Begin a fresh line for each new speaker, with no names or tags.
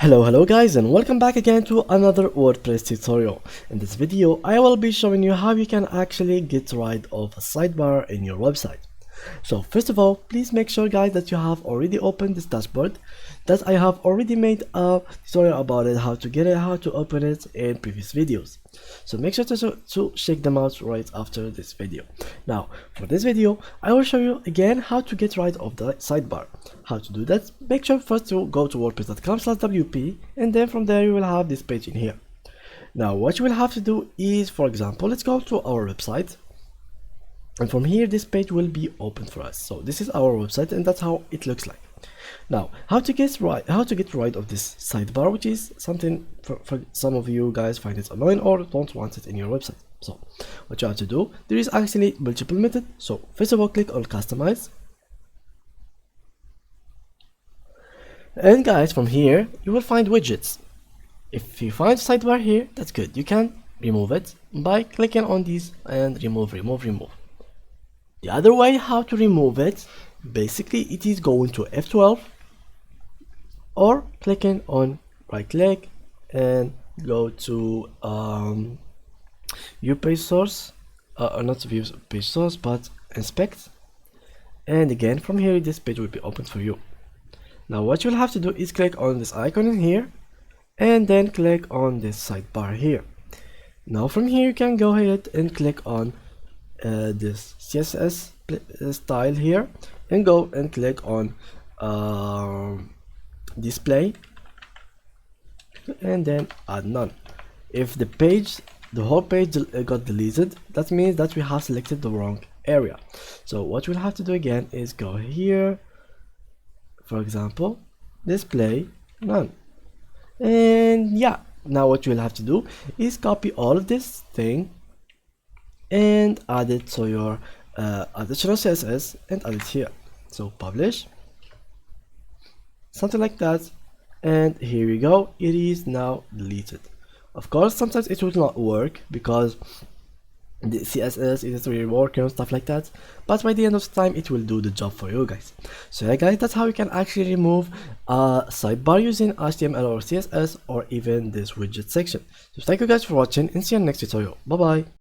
Hello guys, and welcome back again to another WordPress tutorial. In this video I will be showing you how you can actually get rid of a sidebar in your website. So first of all, please make sure guys that you have already opened this dashboard, that I have already made a tutorial about it, how to get it, how to open it in previous videos. So make sure to check them out right after this video. Now for this video I will show you again how to get rid of the sidebar. How to do that? Make sure first to go to wordpress.com/wp, and then from there you will have this page in here. Now what you will have to do is, for example, let's go to our website, and from here this page will be open for us. So this is our website and that's how it looks like. Now how to get rid of this sidebar, which is something for some of you guys find it annoying or don't want it in your website. So what you have to do, there is actually multiple methods. So first of all, click on customize, and guys from here you will find widgets. If you find sidebar here, that's good. You can remove it by clicking on these and remove. The other way how to remove it, basically it is going to F12 or clicking on right click and go to view page source, or not view page source but inspect, and again from here this page will be open for you. Now what you'll have to do is click on this icon in here and then click on this sidebar here. Now from here you can go ahead and click on this CSS style here and go and click on display and then add none. If the whole page got deleted, that means that we have selected the wrong area. So what we'll have to do again is go here, for example, display none, and yeah, now what you'll have to do is copy all of this thing and add it to your additional CSS and add it here. So publish, something like that, and here we go, it is now deleted. Of course sometimes it will not work because the CSS is really working and stuff like that, but by the end of the time it will do the job for you guys. So yeah guys, that's how you can actually remove a sidebar using HTML or CSS or even this widget section. So thank you guys for watching and see you in the next tutorial. Bye bye.